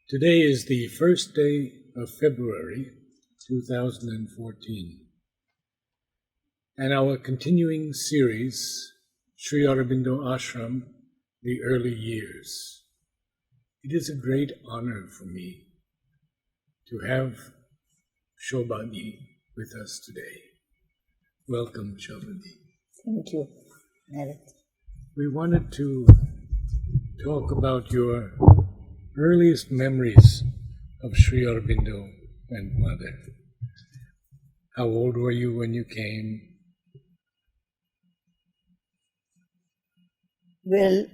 Today is the first day of February 2014, and our continuing series, Sri Aurobindo Ashram, The Early Years. It is a great honor for me to have Shobha with us today. Welcome, Shobha. Thank you, Merit. We wanted to talk about your earliest memories of Sri Aurobindo and Mother. How old were you when you came? Well,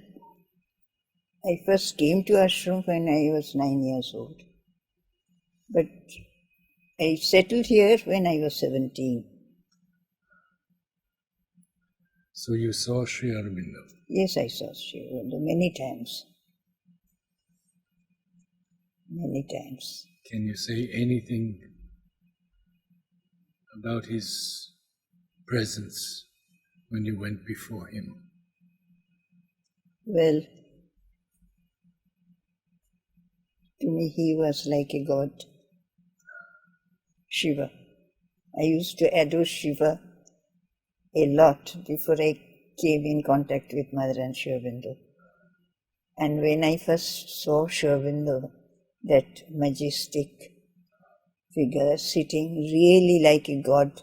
I first came to ashram when I was 9 years old. But I settled here when I was 17. So you saw Sri Aurobindo? Yes, I saw Sri Aurobindo many times. Many times. Can you say anything about his presence when you went before him? Well, to me he was like a god. Shiva. I used to adore Shiva a lot before I came in contact with Mother and Sri Aurobindo. And when I first saw Sri Aurobindo, that majestic figure sitting really like a god,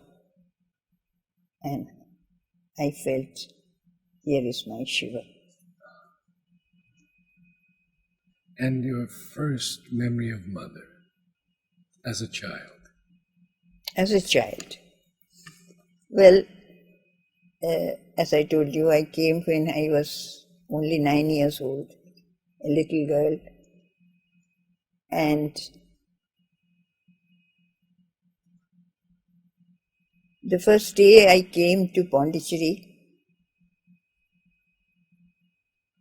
and I felt, here is my Shiva. And your first memory of Mother as a child? As a child, well, as I told you, I came when I was only 9 years old, a little girl. And the first day I came to Pondicherry,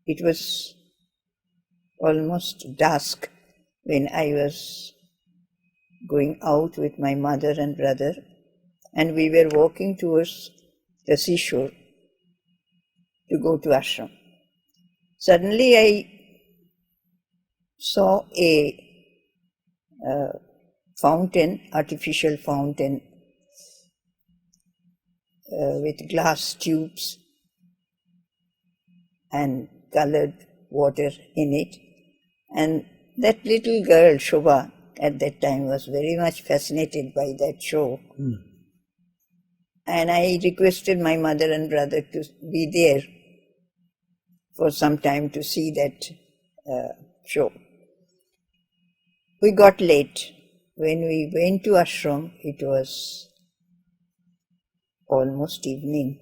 it was almost dusk when I was going out with my mother and brother, and we were walking towards the seashore to go to ashram. Suddenly I saw a fountain, artificial fountain with glass tubes and colored water in it. And that little girl, Shobha, at that time was very much fascinated by that show. And I requested my mother and brother to be there for some time to see that show. We got late. When we went to ashram, it was almost evening.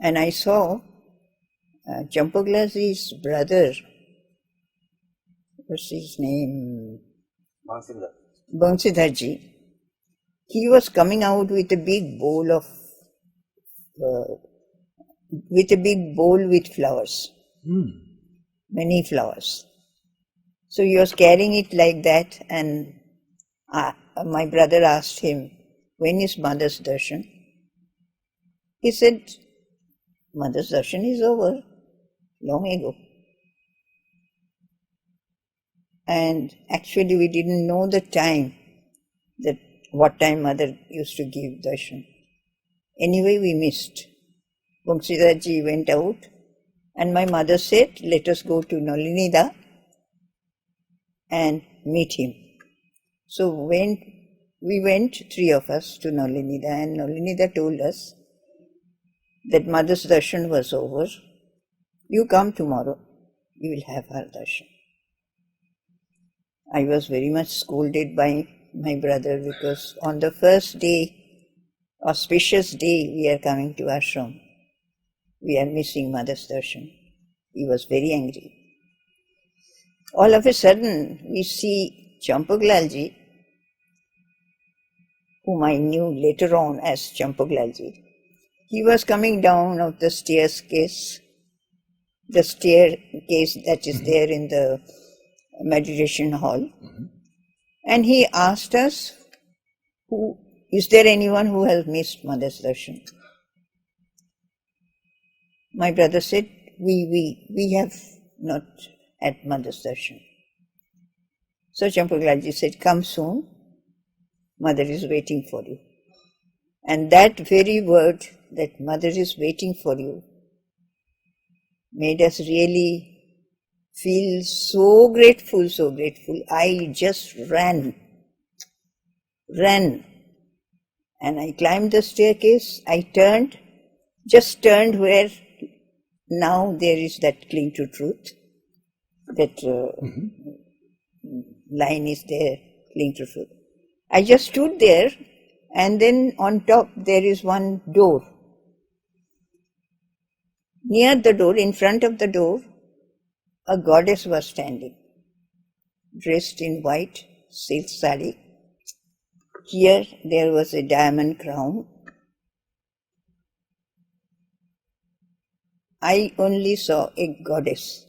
And I saw Champaglazi's brother, what's his name? Bansidharji. He was coming out with a big bowl of, with flowers. Many flowers. So he was carrying it like that, and my brother asked him, when is Mother's darshan? He said, Mother's darshan is over, long ago. And actually we didn't know the time, that what time Mother used to give darshan. Anyway, we missed. Bangsidarji went out, and my mother said, let us go to Nalinida and meet him. So when we went, three of us, to Nalinida, and Nalinida told us that Mother's darshan was over. You come tomorrow, you will have her darshan. I was very much scolded by my brother because on the first day, auspicious day, we are coming to ashram. We are missing Mother's darshan. He was very angry. All of a sudden, we see Champaglalji, whom I knew later on as Champaglalji. He was coming down of the staircase that is there in the meditation hall. And he asked us, is there anyone who has missed Mother's darshan? My brother said, we have not had Mother's darshan. So Champaglalaji said, "Come soon, mother is waiting for you." And that very word, that mother is waiting for you, made us really feel so grateful, so grateful. I just ran. And I climbed the staircase. I just turned where now there is that cling to truth. That line is there, cling to truth. I just stood there, and then on top there is one door. Near the door, in front of the door, a goddess was standing, dressed in white silk sari. Here there was a diamond crown. I only saw a goddess.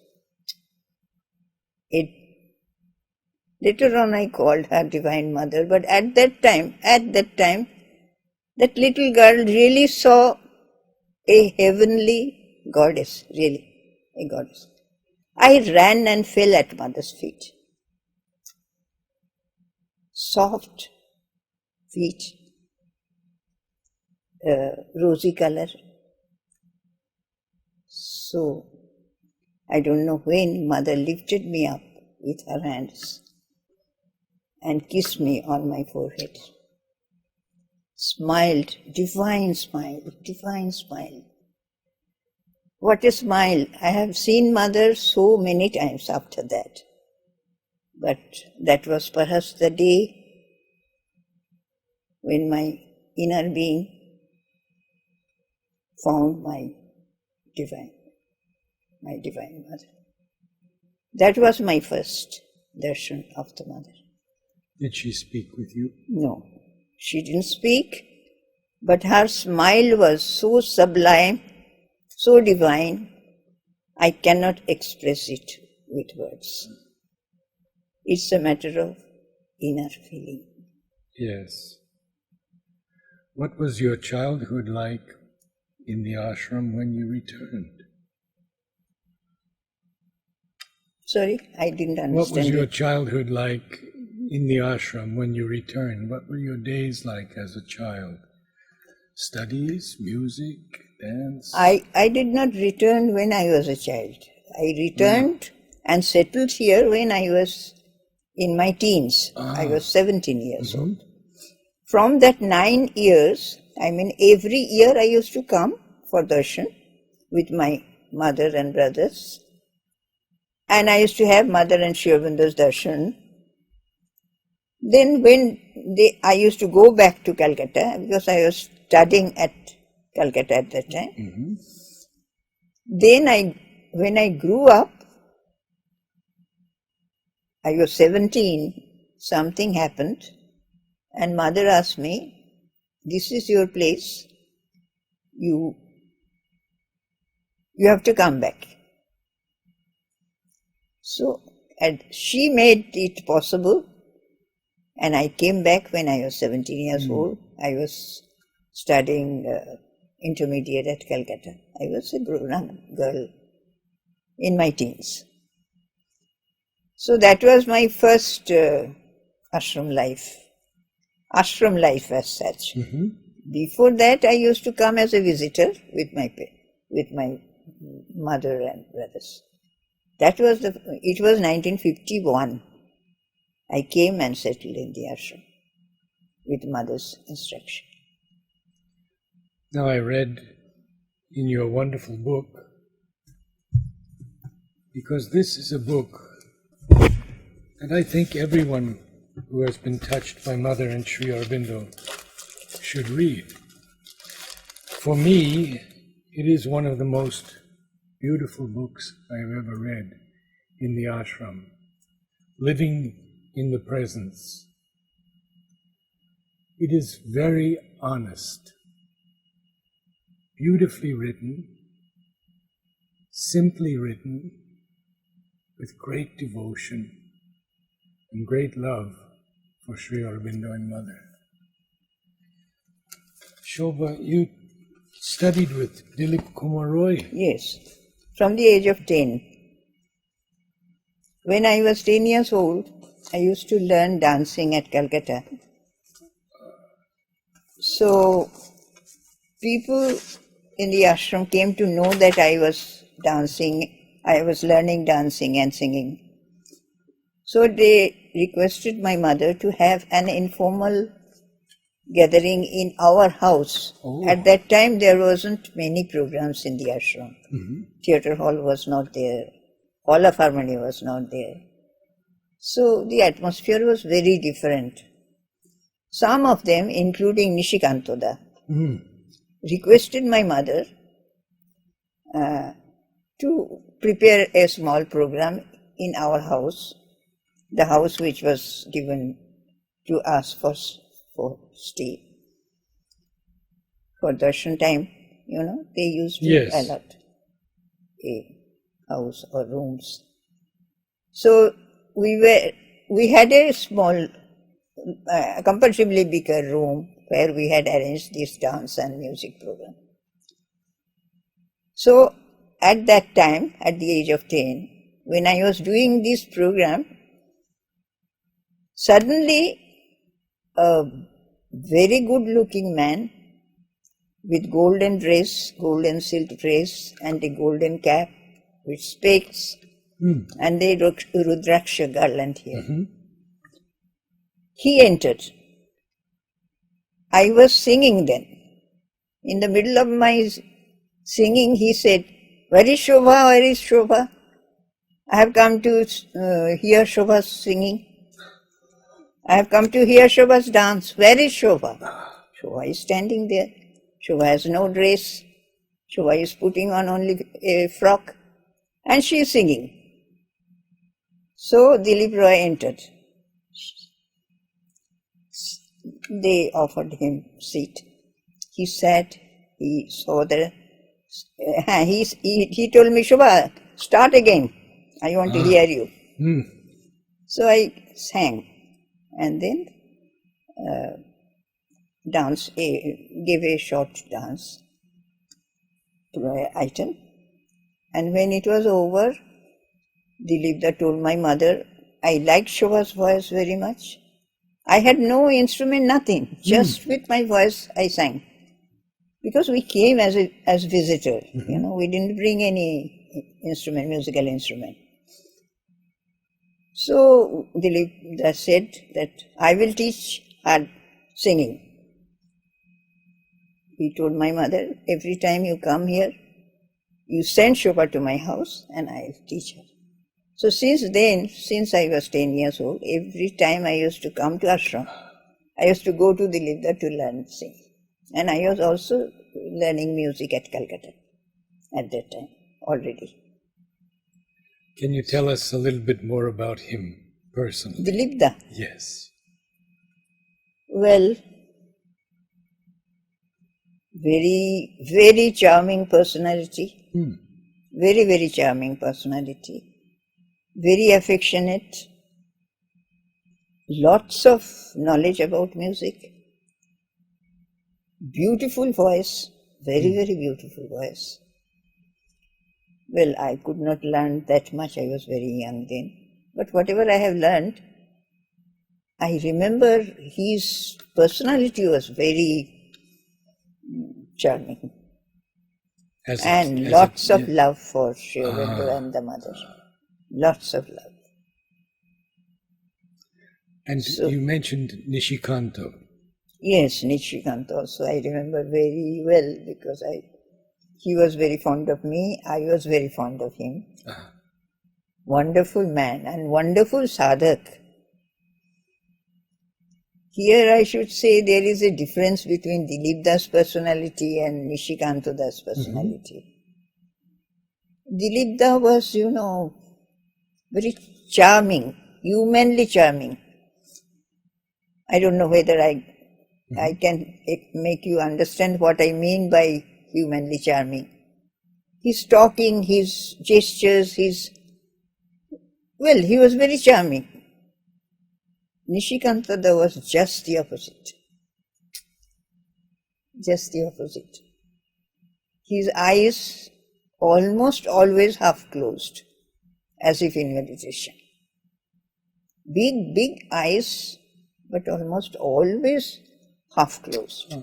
Later on I called her Divine Mother, but at that time, that little girl really saw a heavenly goddess, really, a goddess. I ran and fell at mother's feet. Soft feet, rosy color. So, I don't know when mother lifted me up with her hands and kissed me on my forehead. Smiled, divine smile, divine smile. What a smile! I have seen mother so many times after that. But that was perhaps the day when my inner being found my divine mother. That was my first darshan of the mother. Did she speak with you? No, she didn't speak, but her smile was so sublime, so divine, I cannot express it with words. It's a matter of inner feeling. Yes. What was your childhood like in the ashram when you returned? Sorry, I didn't understand. What was your childhood like in the ashram when you returned? What were your days like as a child? Studies, music, dance? I did not return when I was a child. I returned and settled here when I was in my teens. I was 17 years old. From that 9 years, every year I used to come for darshan with my mother and brothers. And I used to have mother and Sri Aurobindo's darshan. Then when I used to go back to Calcutta, because I was studying at Calcutta at that time. Then when I grew up, I was 17, something happened, and mother asked me, "This is your place, you have to come back." So, and she made it possible, and I came back when I was 17 years old. I was studying intermediate at Calcutta. I was a grown-up girl in my teens. So that was my first ashram life as such. Before that, I used to come as a visitor with my mother and brothers. It was 1951. I came and settled in the ashram with mother's instruction. Now I read in your wonderful book, because this is a book that I think everyone who has been touched by Mother and Sri Aurobindo should read. For me, it is one of the most beautiful books I have ever read in the ashram. Living in the presence. It is very honest, beautifully written, simply written, with great devotion and great love for Sri Aurobindo and Mother. Shobha, you studied with Dilip Kumar Roy. Yes, from the age of 10. When I was 10 years old, I used to learn dancing at Calcutta. So people in the ashram came to know that I was dancing, I was learning dancing and singing. So they requested my mother to have an informal gathering in our house. Oh. At that time there wasn't many programs in the ashram. Theatre hall was not there, Hall of Harmony was not there. So the atmosphere was very different. Some of them, including Nishikantoda, requested my mother to prepare a small program in our house, the house which was given to us for stay. For darshan time, they used to allot a house or rooms. So we had a small, comparatively bigger room where we had arranged this dance and music program. So at that time, at the age of 10, when I was doing this program, suddenly a very good looking man with golden dress, golden silk dress and a golden cap with specs and a Rudraksha garland here. He entered. I was singing then. In the middle of my singing, he said, "Where is Shobha? Where is Shobha? I have come to hear Shobha's singing. I have come to hear Shobha's dance. Where is Shobha?" Shobha is standing there. Shobha has no dress. Shobha is putting on only a frock and she is singing. So Dilip Roy entered. They offered him seat. He sat, he saw he told me, "Shobha, start again. I want to hear you." So I sang and then gave a short dance item. And when it was over, Dilipda told my mother, "I liked Shobha's voice very much. I had no instrument, nothing. Just with my voice I sang. Because we came as visitors, we didn't bring any instrument, musical instrument. So Dilip said that I will teach her singing. He told my mother, "Every time you come here, you send Shobha to my house and I'll teach her." So since then, since I was 10 years old, every time I used to come to ashram, I used to go to Dilipda to learn sing. And I was also learning music at Calcutta at that time already. Can you tell us a little bit more about him personally? Dilipda? Yes. Well, very, very charming personality. Very, very charming personality. Very affectionate. Lots of knowledge about music. Beautiful voice. Very, very beautiful voice. Well, I could not learn that much. I was very young then. But whatever I have learned, I remember his personality was very charming. Lots of love for Sri Aurobindo and the mother. Lots of love. And so, you mentioned Nishikanto. Yes, Nishikanto also I remember very well because he was very fond of me, I was very fond of him. Wonderful man and wonderful sadhak. Here I should say there is a difference between Dilipda's personality and Nishikantoda's personality. Dilipda was, very charming, humanly charming. I don't know whether I can make you understand what I mean by humanly charming. His talking, his gestures, he was very charming. Nishikantoda was just the opposite. Just the opposite. His eyes almost always half closed, as if in meditation. big, big eyes, but almost always half closed.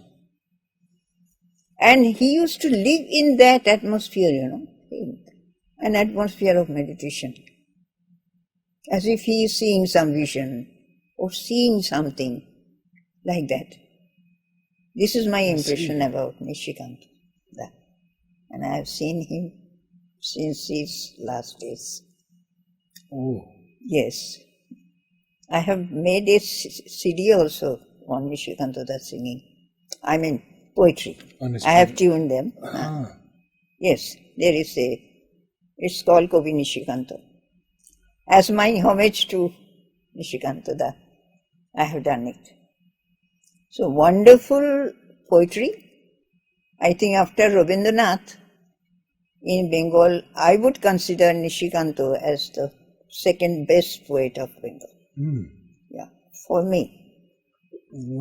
And he used to live in that atmosphere, an atmosphere of meditation. As if he is seeing some vision or seeing something like that. This is my impression about Nishikant. And I have seen him since his last days. Oh. Yes. I have made a CD also on Nishikanta singing. I mean, poetry. I have tuned them. Yes, there is it's called Kovi Nishikanta. As my homage to Nishikanta, I have done it. So wonderful poetry. I think after Rabindranath, in Bengal, I would consider Nishikanto as the second best poet of Bengal. Yeah, for me.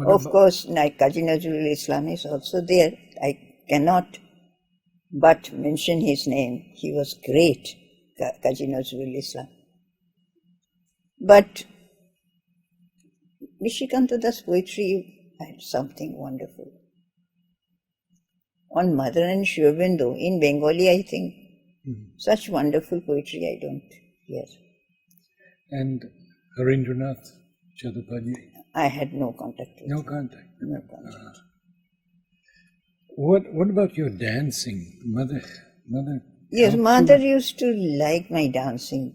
Of course, like Kazi Nazrul Islam is also there. I cannot but mention his name. He was great, Kazi Nazrul Islam. But Nishikanta's poetry had something wonderful. On Mother and Shobha, in Bengali, I think, such wonderful poetry I don't hear. And Harindranath Chattopadhyay? I had no contact with him. No contact? No contact. What about your dancing, Mother? Yes, Mother used to like my dancing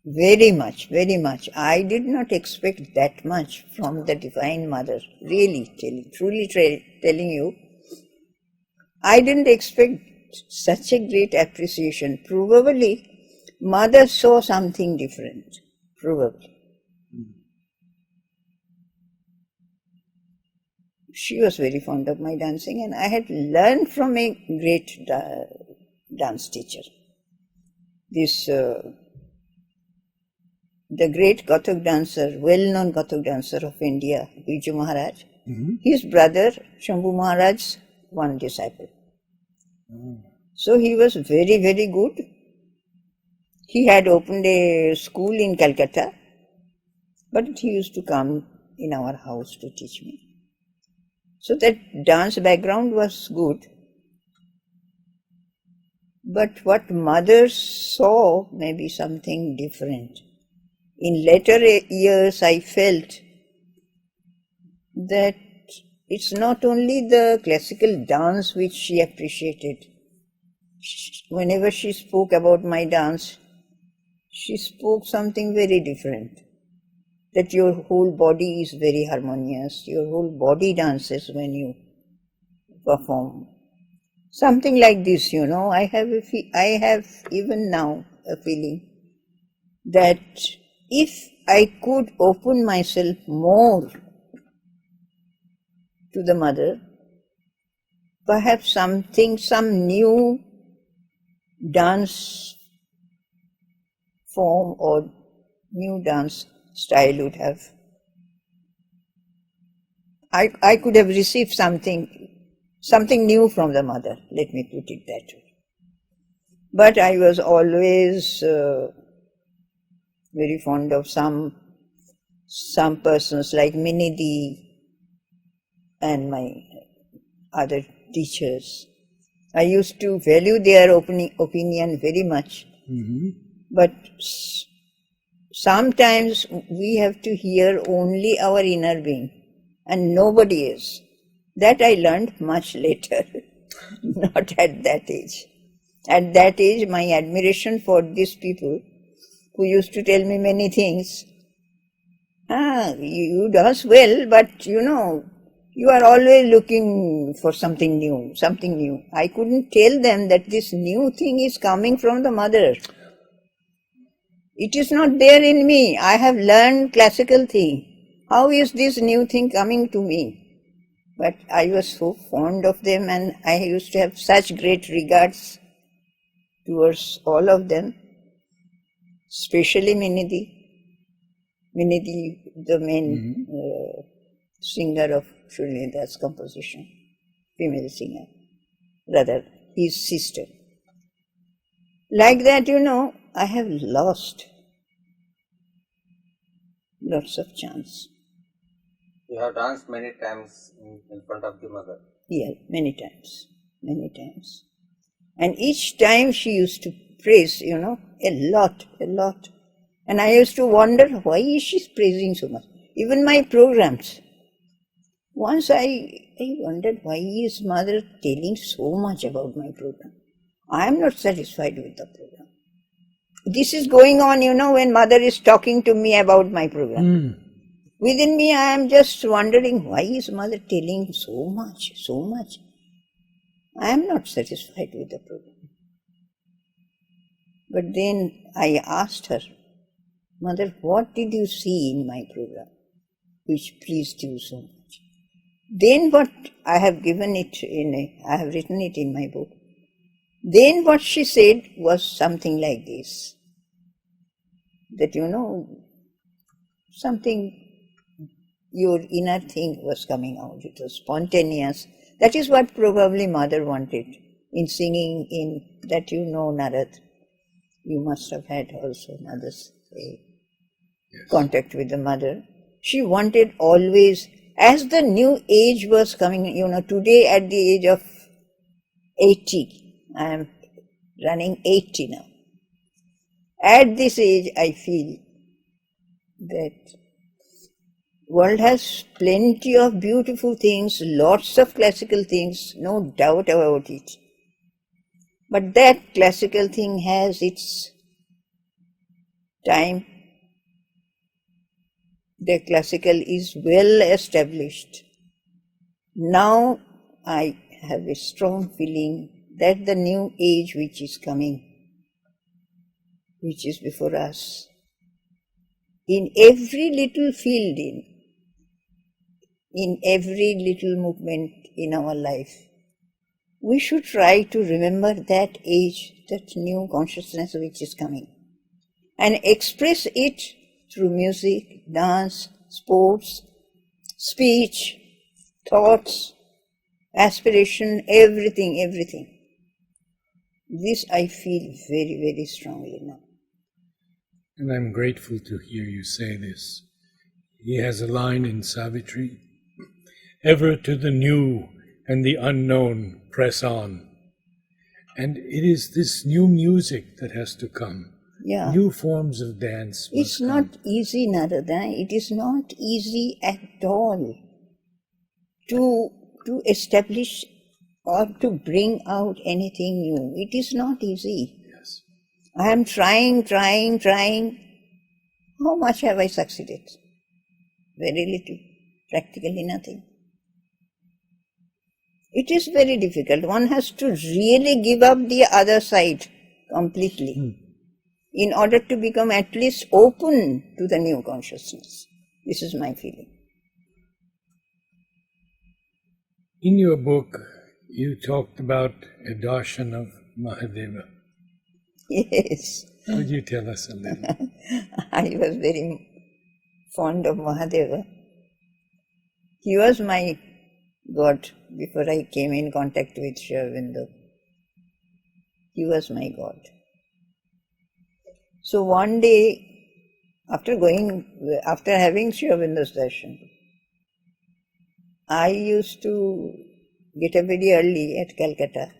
very much, very much. I did not expect that much from the Divine Mother, really telling you. I didn't expect such a great appreciation. Probably, Mother saw something different. Probably. She was very fond of my dancing, and I had learned from a great dance teacher. The great Kathak dancer, well-known Kathak dancer of India, Biju Maharaj, his brother, Shambhu Maharaj's one disciple. So he was very, very good. He had opened a school in Calcutta, but he used to come in our house to teach me. So that dance background was good. But what Mother saw may be something different. In later years, I felt that it's not only the classical dance which she appreciated. Whenever she spoke about my dance, she spoke something very different. That your whole body is very harmonious, your whole body dances when you perform. Something like this, I have even now a feeling that if I could open myself more to the Mother, perhaps some new dance form or new dance style would have. I could have received something new from the Mother, let me put it that way. But I was always very fond of some persons like Minidi and my other teachers. I used to value their opinion very much. But sometimes we have to hear only our inner being and nobody else. That I learned much later, not at that age. At that age, my admiration for these people who used to tell me many things. You dance well, but you are always looking for something new. I couldn't tell them that this new thing is coming from the Mother. It is not there in me. I have learned classical thing. How is this new thing coming to me? But I was so fond of them and I used to have such great regards towards all of them, especially Minidi. Minidi, the main singer of Shulina's composition, female singer, rather his sister. Like that, I have lost lots of chants. You have danced many times in front of the mother. Yeah, many times. And each time she used to praise, a lot. And I used to wonder, why is she praising so much? Even my programs. Once I wondered, why is mother telling so much about my program? I am not satisfied with the program. This is going on, when mother is talking to me about my program. Within me, I am just wondering, why is mother telling so much? I am not satisfied with the program. But then I asked her, Mother, what did you see in my program which pleased you so much? Then what I have written it in my book. Then what she said was something like this, that something, your inner thing was coming out. It was spontaneous. That is what probably mother wanted in singing in that Narad. You must have had also mother's contact with the mother. She wanted always, as the new age was coming, today at the age of 80, I am running 80 now. At this age, I feel that world has plenty of beautiful things, lots of classical things, no doubt about it. But that classical thing has its time. The classical is well established. Now I have a strong feeling that the new age which is coming, which is before us, in every little field, in every little movement in our life, we should try to remember that age, that new consciousness which is coming, and express it through music, dance, sports, speech, thoughts, aspiration, everything. This I feel very, very strongly now. And I'm grateful to hear you say this. He has a line in Savitri, ever to the new and the unknown press on. And it is this new music that has to come. Yeah. New forms of dance. It's not easy, Narada. It is not easy at all to establish or to bring out anything new. It is not easy. Yes. I am trying. How much have I succeeded? Very little. Practically nothing. It is very difficult. One has to really give up the other side completely in order to become at least open to the new consciousness. This is my feeling. In your book, you talked about a darshan of Mahadeva. Yes. Could you tell us a little? I was very fond of Mahadeva. He was my God before I came in contact with Sri Aurobindo. He was my God. So one day, after having Sri Aurobindo's darshan, I used to get up very early at Calcutta,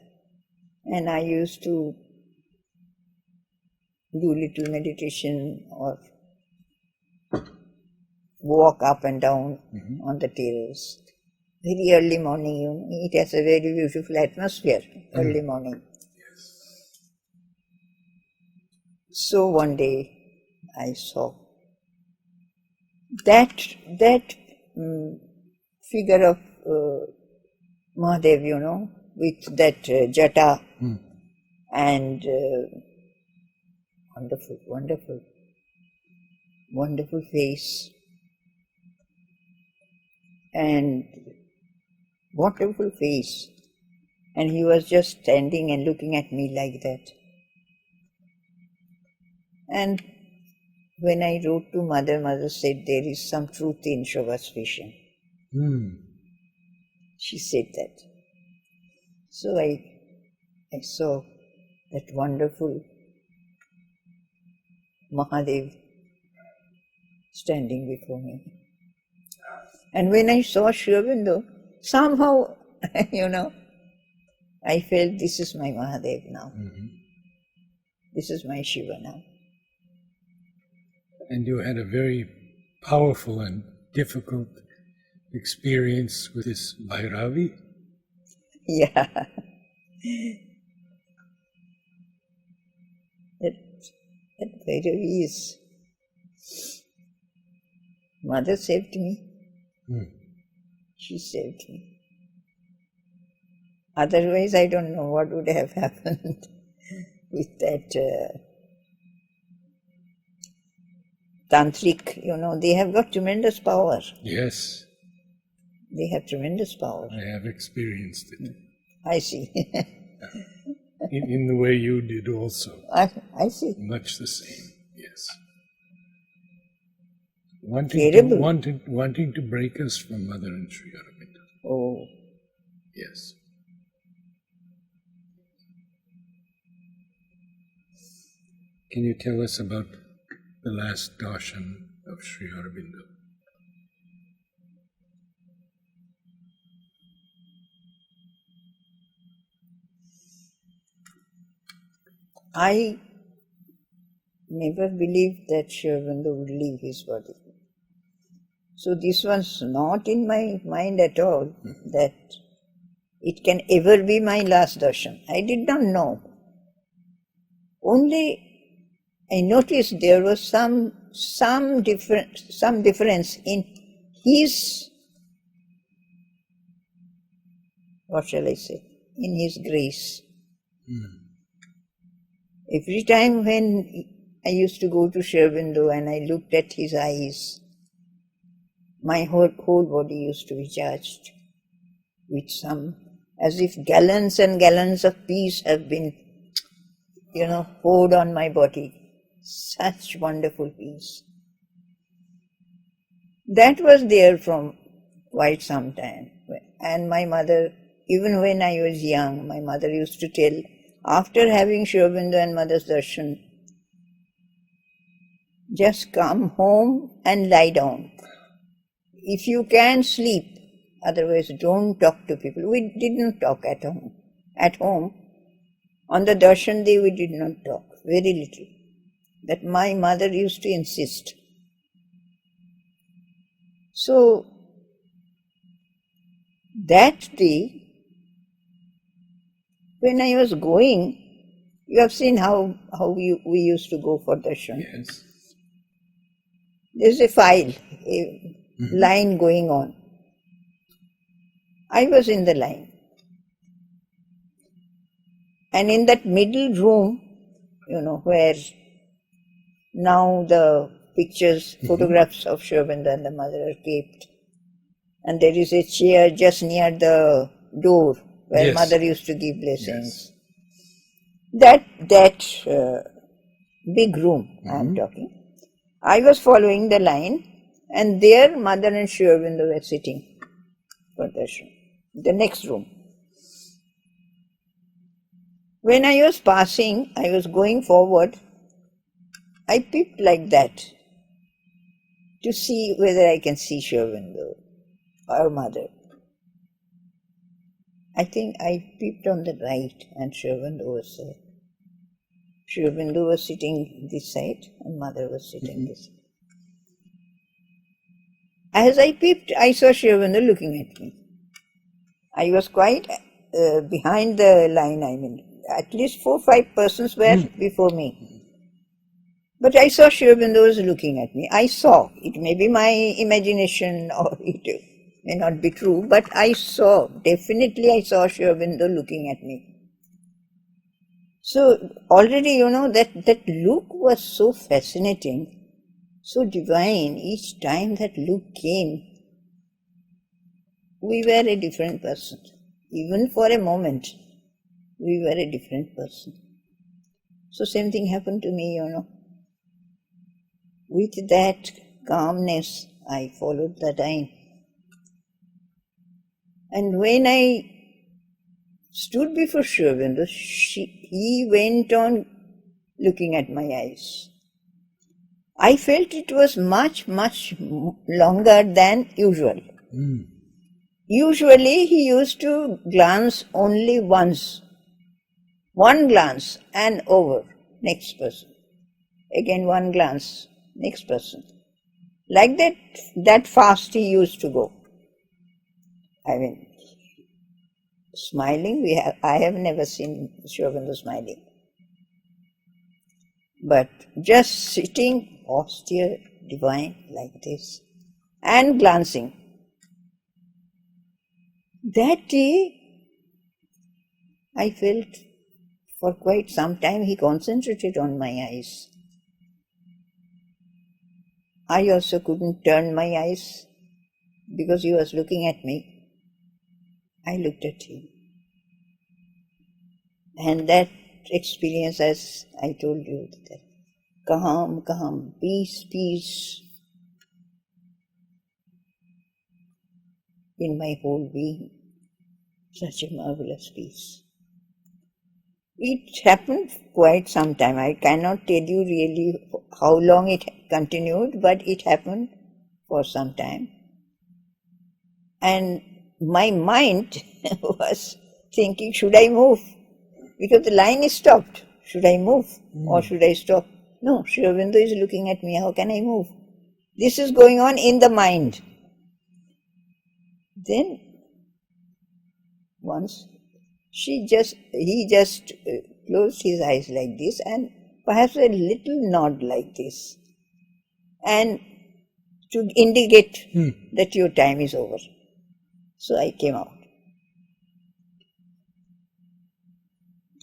and I used to do little meditation or walk up and down on the terrace. Very early morning, it has a very beautiful atmosphere, early morning. So one day I saw that figure of Mahadev, with that jata and wonderful face and wonderful face. And he was just standing and looking at me like that. And when I wrote to Mother said there is some truth in Shobha's vision. She said that. So I saw that wonderful Mahadev standing before me. And when I saw Sri Aurobindo, somehow, I felt this is my Mahadev now. This is my Shiva now. And you had a very powerful and difficult experience with this Bhairavi? Yeah. That Bhairavi is... Mother saved me. She saved me. Otherwise, I don't know what would have happened with that tantric, they have got tremendous power. Yes. They have tremendous power. I have experienced it. I see. in the way you did also. I see. Much the same, yes. Wanting to break us from Mother and Sri Aurobindo. Oh. Yes. Can you tell us about the last darshan of Sri Aurobindo? I never believed that Sri Aurobindo would leave his body. So this was not in my mind at all that it can ever be my last darshan. I did not know. Only I noticed there was some difference in his, what shall I say, in his grace. Every time when I used to go to Sri Aurobindo and I looked at his eyes, my whole body used to be charged with as if gallons and gallons of peace have been, poured on my body. Such wonderful peace. That was there from quite some time. And my mother, even when I was young, my mother used to tell, after having Sri Aurobindo and Mother's darshan, just come home and lie down. If you can, sleep. Otherwise, don't talk to people. We didn't talk at home. At home, on the darshan day, we did not talk. Very little. That my mother used to insist. So, that day, when I was going, you have seen how we used to go for darshan. Yes. There's a file, a line going on. I was in the line. And in that middle room, where now the pictures, photographs of Sri Aurobindo and the Mother are kept. And there is a chair just near the door where Mother used to give blessings. Yes. That big room I am talking. I was following the line and there Mother and Sri Aurobindo were sitting for darshan. The next room. When I was passing, I was going forward, I peeped like that to see whether I can see Sri Aurobindo or Mother. I think I peeped on the right and Sri Aurobindo was there. Sri Aurobindo was sitting this side and Mother was sitting this side. As I peeped, I saw Sri Aurobindo looking at me. I was quite behind the line, at least 4 or 5 persons were before me. But I saw Sri Aurobindo was looking at me. I saw. It may be my imagination or it may not be true, but I saw. Definitely I saw Sri Aurobindo looking at me. So already, that look was so fascinating, so divine. Each time that look came, we were a different person. Even for a moment, we were a different person. So same thing happened to me, With that calmness, I followed the line. And when I stood before Sri Aurobindo, he went on looking at my eyes. I felt it was much, much longer than usual. Usually he used to glance only once. One glance and over, next person. Again one glance, next person. Like that fast he used to go. I mean, smiling, I have never seen Shobha smiling. But just sitting austere, divine like this and glancing. That day, I felt for quite some time he concentrated on my eyes. I also couldn't turn my eyes because he was looking at me. I looked at him. And that experience, as I told you, that calm, calm, peace, peace in my whole being. Such a marvelous peace. It happened quite some time. I cannot tell you really how long it continued, but it happened for some time. And my mind was thinking, should I move? Because the line is stopped. Should I move or should I stop? No, Sri Aurobindo is looking at me. How can I move? This is going on in the mind. Then once he just closed his eyes like this and perhaps a little nod like this, and to indicate that your time is over. So I came out.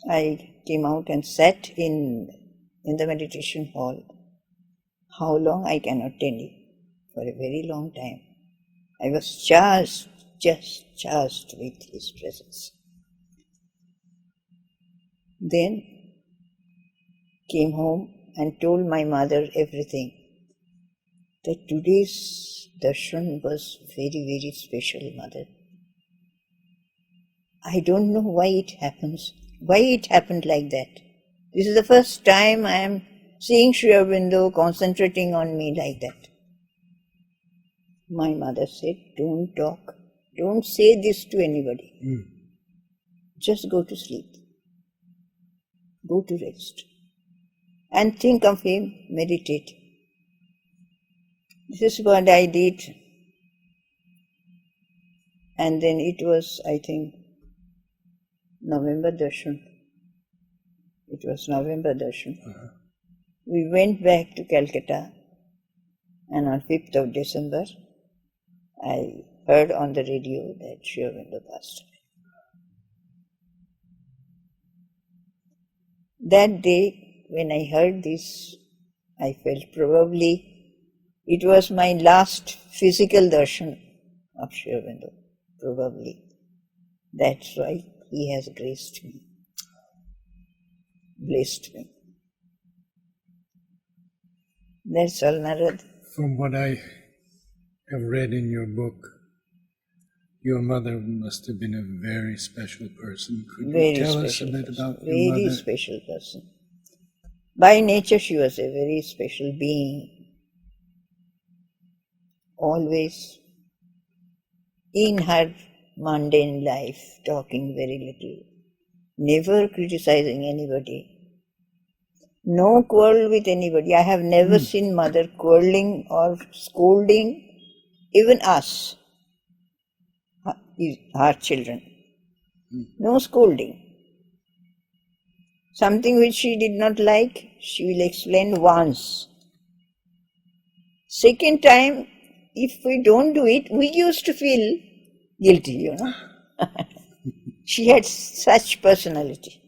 I came out and sat in the meditation hall. How long I cannot tell you. For a very long time. I was just charged with his presence. Then came home and told my mother everything. That today's darshan was very, very special, mother. I don't know why it happens. Why it happened like that. This is the first time I am seeing Sri Aurobindo concentrating on me like that. My mother said, don't talk. Don't say this to anybody. Just go to sleep. Go to rest. And think of him, meditate. This is what I did. And then it was, I think, November darshan. It was November darshan. We went back to Calcutta, and on 5th of December, I heard on the radio that Sri Aurobindo passed away. That day, when I heard this, I felt probably it was my last physical darshan of Sri Aurobindo. Probably. That's why he has graced me, blessed me. That's all, Narad. From what I have read in your book, your mother must have been a very special person. Could you tell us a bit about your mother? Very special person. By nature she was a very special being. Always in her mundane life, talking very little, never criticizing anybody. No quarrel with anybody. I have never seen mother quarreling or scolding even us, our children. No scolding. Something which she did not like, she will explain once. Second time, if we don't do it, we used to feel guilty, you know. She had such personality.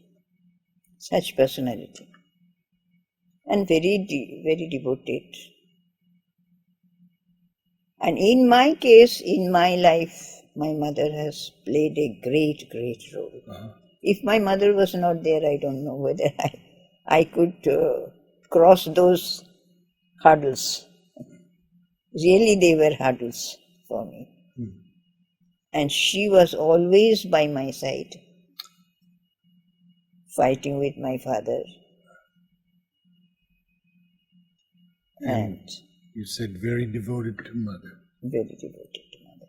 And very devoted. And in my case, in my life, my mother has played a great, great role. If my mother was not there, I don't know whether I could cross those hurdles. Really, they were hurdles for me. And she was always by my side, fighting with my father. And you said very devoted to mother. very devoted to mother.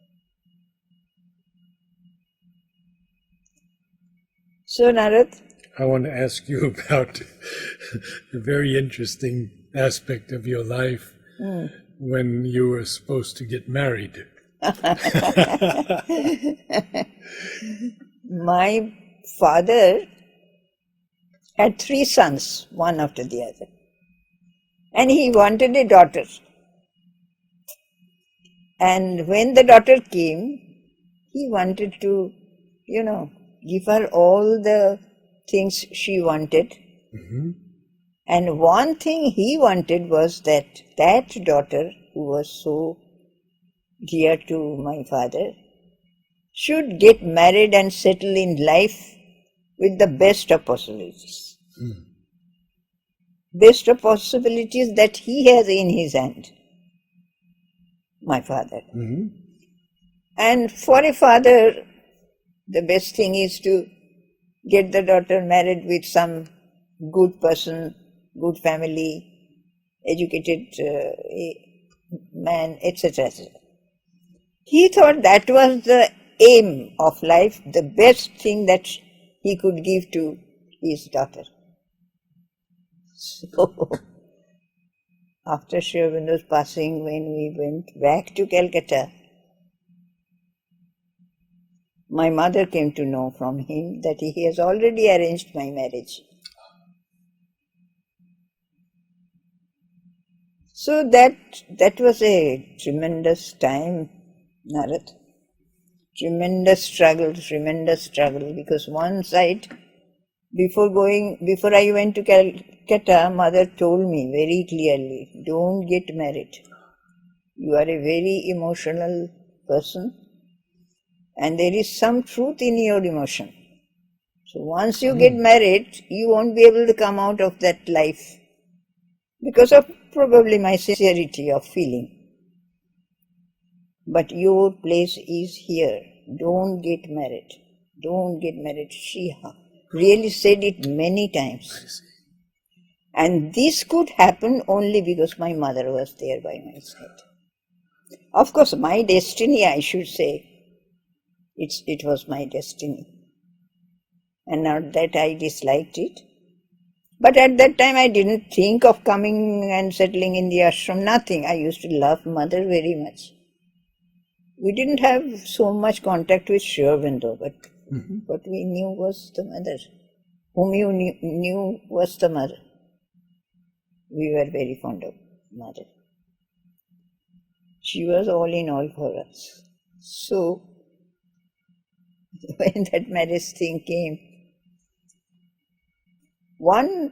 So, Narad, I want to ask you about a very interesting aspect of your life when you were supposed to get married. my father had 3 sons, one after the other. And he wanted a daughter. And when the daughter came, he wanted to, give her all the things she wanted. Mm-hmm. And one thing he wanted was that daughter, who was so dear to my father, should get married and settle in life with the best of possibilities. Best of possibilities that he has in his hand, my father. Mm-hmm. And for a father, the best thing is to get the daughter married with some good person, good family, educated man, etc., etc. He thought that was the aim of life, the best thing that he could give to his daughter. So, after Sri Aurobindo's passing, when we went back to Calcutta, my mother came to know from him that he has already arranged my marriage. So that was a tremendous time, Narad. Tremendous struggle, because one side, before I went to Calcutta, mother told me very clearly, don't get married. You are a very emotional person and there is some truth in your emotion. So once you get married, you won't be able to come out of that life because of probably my sincerity of feeling. But your place is here. Don't get married. Don't get married. She really said it many times. And this could happen only because my mother was there by my side. Of course, my destiny, I should say, it was my destiny. And not that I disliked it. But at that time I didn't think of coming and settling in the ashram, nothing. I used to love mother very much. We didn't have so much contact with Sri Aurobindo, but what we knew was the mother. Whom you knew was the mother. We were very fond of mother. She was all in all for us. So, when that marriage thing came, one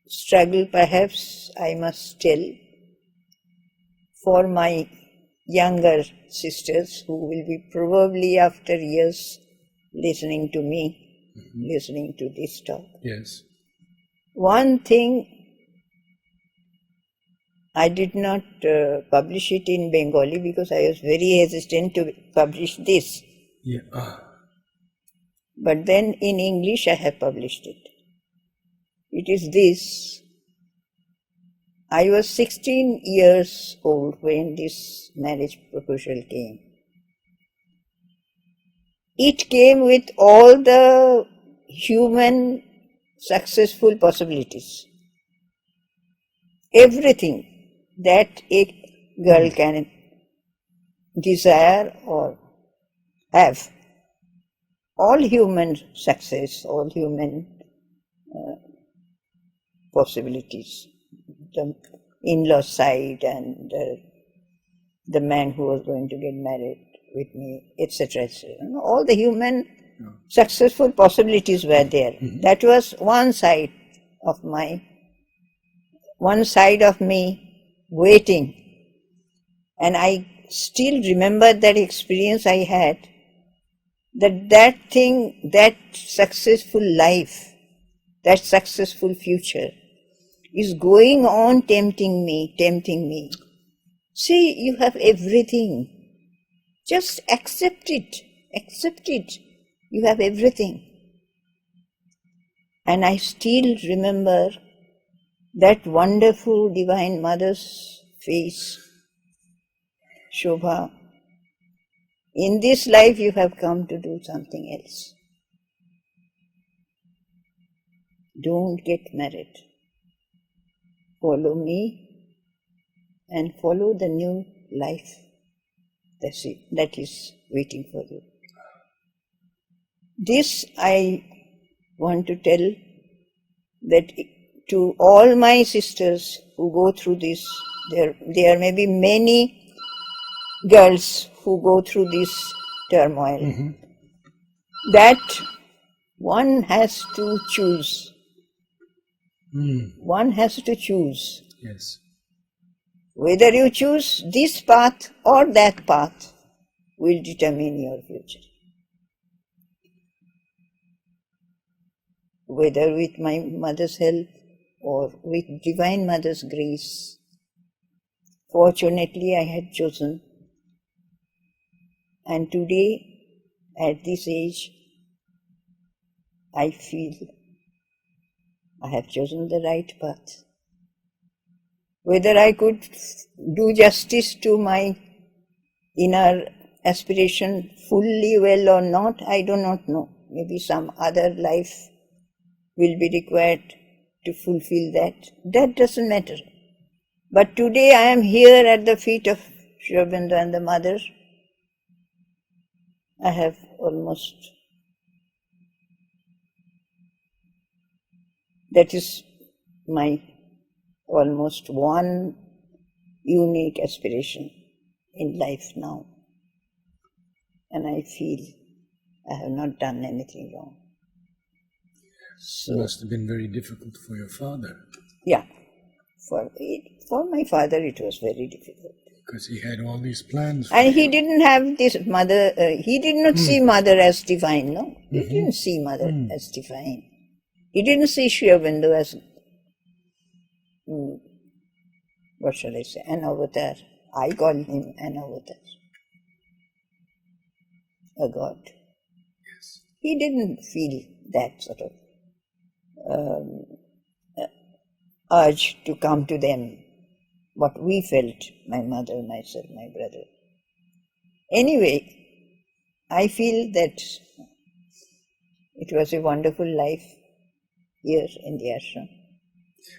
struggle perhaps I must tell for my younger sisters who will be probably after years listening to me, listening to this talk. Yes. One thing, I did not publish it in Bengali because I was very hesitant to publish this. Yeah. But then in English I have published it. It is this. I was 16 years old when this marriage proposal came. It came with all the human successful possibilities. Everything that a girl can desire or have. All human success, all human possibilities. The in-law side and the man who was going to get married with me, etc., etc. All the human successful possibilities were there. That was one side of me waiting. And I still remember that experience I had, that thing, that successful life, that successful future is going on tempting me. See, you have everything. Just accept it. You have everything. And I still remember that wonderful Divine Mother's face, Shobha, in this life you have come to do something else. Don't get married. Follow me and follow the new life that is waiting for you. This I want to tell that to all my sisters who go through this. There may be many girls who go through this turmoil. That one has to choose. One has to choose. Yes. Whether you choose this path or that path will determine your future. Whether with my mother's help or with Divine Mother's grace. Fortunately, I had chosen. And today, at this age, I feel I have chosen the right path. Whether I could do justice to my inner aspiration fully well or not, I do not know. Maybe some other life will be required to fulfill that. That doesn't matter. But today I am here at the feet of Sri Aurobindo and the Mother. I have that is my almost one unique aspiration in life now. And I feel I have not done anything wrong. So, it must have been very difficult for your father. Yeah. For my father it was very difficult. Because he had all these plans. And he didn't have this mother, he did not see mother as divine, no? He didn't see mother as divine. He didn't see Sri Aurobindo as, what shall I say, an avatar. I call him an avatar. A god. Yes. He didn't feel that sort of urge to come to them, what we felt, my mother, myself, my brother. Anyway, I feel that it was a wonderful life here in the ashram.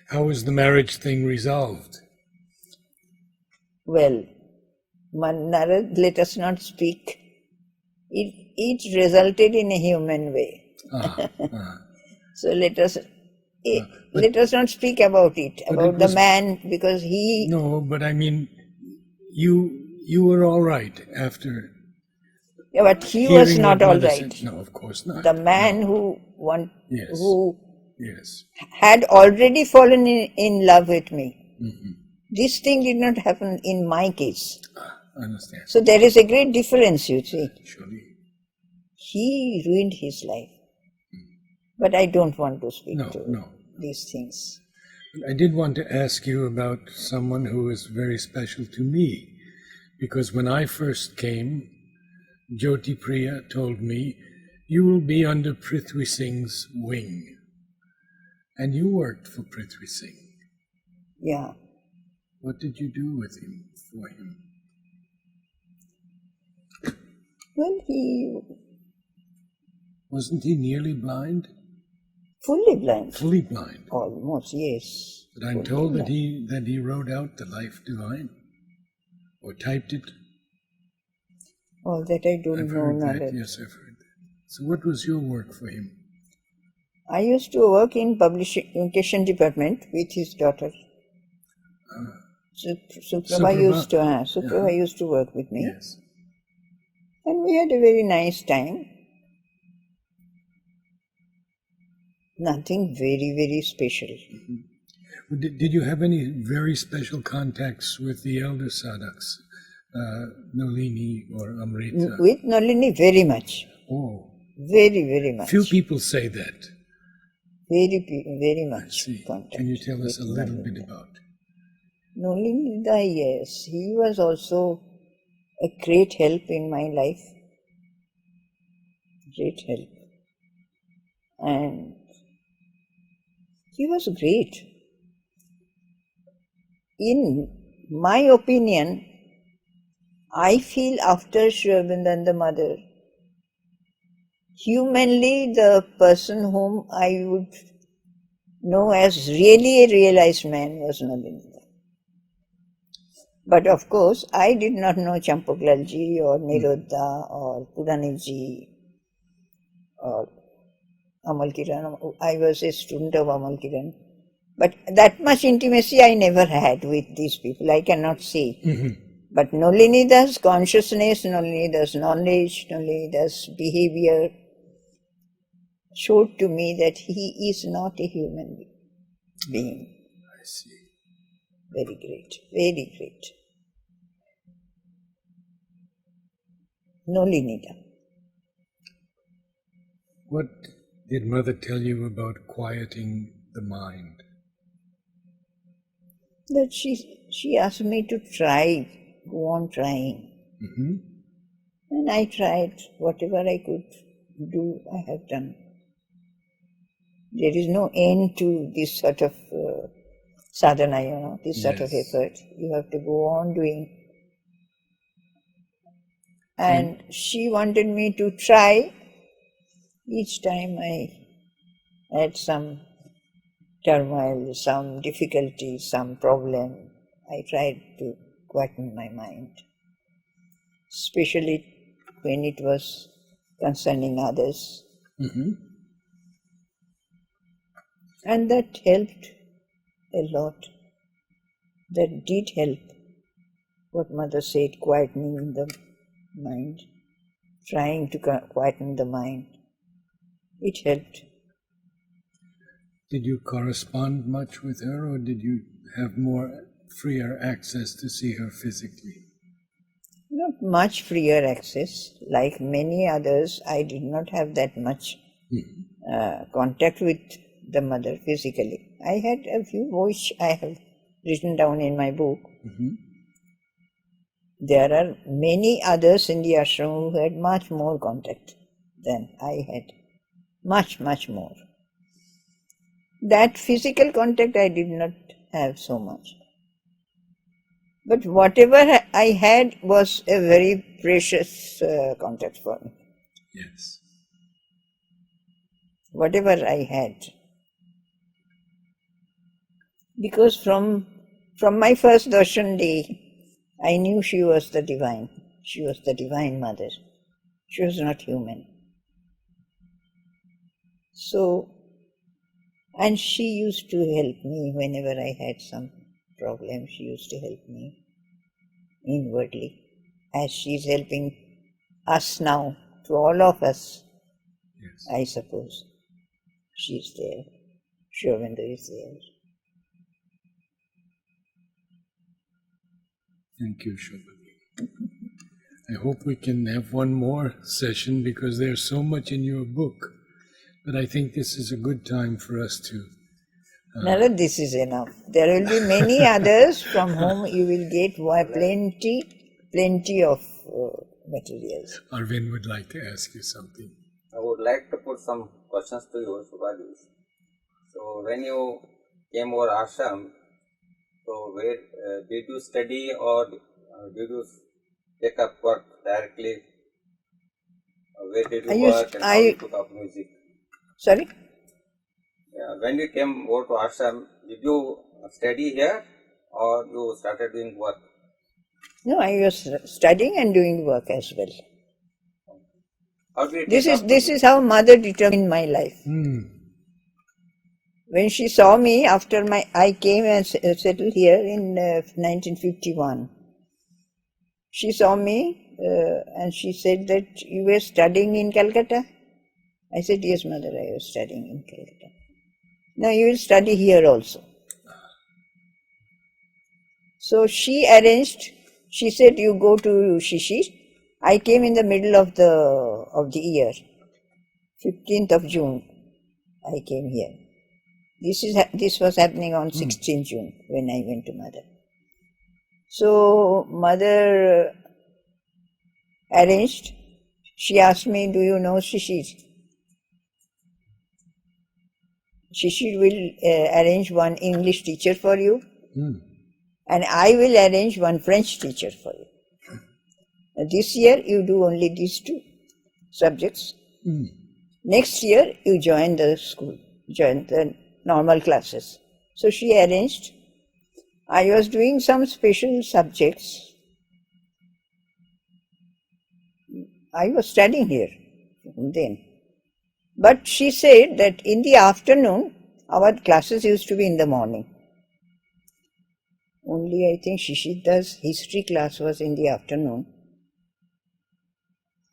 How was the marriage thing resolved? Well, Narad, let us not speak. It resulted in a human way. So let us not speak about it, about the man, because he... No, but I mean, you were all right after... Yeah, but he was not all right. Said. No, of course not. The man who Yes. had already fallen in love with me. This thing did not happen in my case. I understand. So there is a great difference, you see. Surely. He ruined his life. But I don't want to speak to these things. I did want to ask you about someone who is very special to me. Because when I first came, Jyoti Priya told me, you will be under Prithvi Singh's wing. And you worked for Prithvi Singh. Yeah. What did you do with him, for him? Well, he... Wasn't he nearly blind? Fully blind. Fully blind. Almost, yes. But I'm told that he wrote out the Life Divine, or typed it. All that I don't I've know. heard that. Yes, I've heard that. So what was your work for him? I used to work in publication department with his daughter. Suprabha used to work with me. Yes. And we had a very nice time. Nothing very, very special. Did you have any very special contacts with the elder sadhaks, Nalini or Amrita? With Nalini, very much. Oh. Very, very much. Few people say that. Very much. I see. Can you tell us a little bit about? Nalini, yes. He was also a great help in my life. Great help. And he was great. in my opinion, I feel after Sri Aurobindo and the mother, humanly the person whom I would know as really a realized man was Nalinda. But of course, I did not know Champaklalji or Nirodha or Puraniji or Amal Kiran. I was a student of Amal Kiran. But that much intimacy I never had with these people, I cannot say. But Nolinida's consciousness, Nolinida's knowledge, Nolinida's behavior showed to me that he is not a human being. I see. Very great, very great. Nolinida. What did Mother tell you about quieting the mind? That she asked me to try, go on trying. And I tried. Whatever I could do, I have done. There is no end to this sort of sadhana, this sort of effort. You have to go on doing. And she wanted me to try. Each time I had some turmoil, some difficulty, some problem, I tried to quieten my mind. Especially when it was concerning others. And that helped a lot. That did help. What Mother said, quietening the mind, trying to quieten the mind. It helped. Did you correspond much with her, or did you have more freer access to see her physically? Not much freer access. Like many others, I did not have that much contact with the mother physically. I had a few which I have written down in my book. There are many others in the ashram who had much more contact than I had. Much, much more. That physical contact I did not have so much. But whatever I had was a very precious contact for me. Yes. Whatever I had. Because from my first darshan day, I knew she was the divine. She was the divine mother. She was not human. So, and she used to help me whenever I had some problem. She used to help me inwardly, as she is helping us now, to all of us. Yes. I suppose. She is there. Shri Aurobindo is there. Thank you, Shobha. I hope we can have one more session because there's so much in your book. But I think this is a good time for us to... Nara, this is enough. There will be many others from whom you will get plenty of materials. Arvind would like to ask you something. I would like to put some questions to you, Shobhaji. So, when you came over ashram, so where did you study or did you take up work directly? Where did you work and how you took up music? Sorry? When you came over to ashram, did you study here or you started doing work? No, I was studying and doing work as well. How did This is how Mother determined my life. When she saw me after I came and settled here in 1951, she saw me and she said that you were studying in Calcutta. I said, yes, Mother, I was studying in Calcutta. Now you will study here also. So she arranged, she said, you go to Shishir. I came in the middle of the year, 15th of June, I came here. This was happening on 16th June when I went to Mother. So Mother arranged, she asked me, do you know Shishir? Shishir will arrange one English teacher for you and I will arrange one French teacher for you. This year you do only these two subjects. Next year you join the school, join the normal classes. So she arranged. I was doing some special subjects. I was studying here then. But she said that in the afternoon, our classes used to be in the morning. Only I think Shishita's history class was in the afternoon.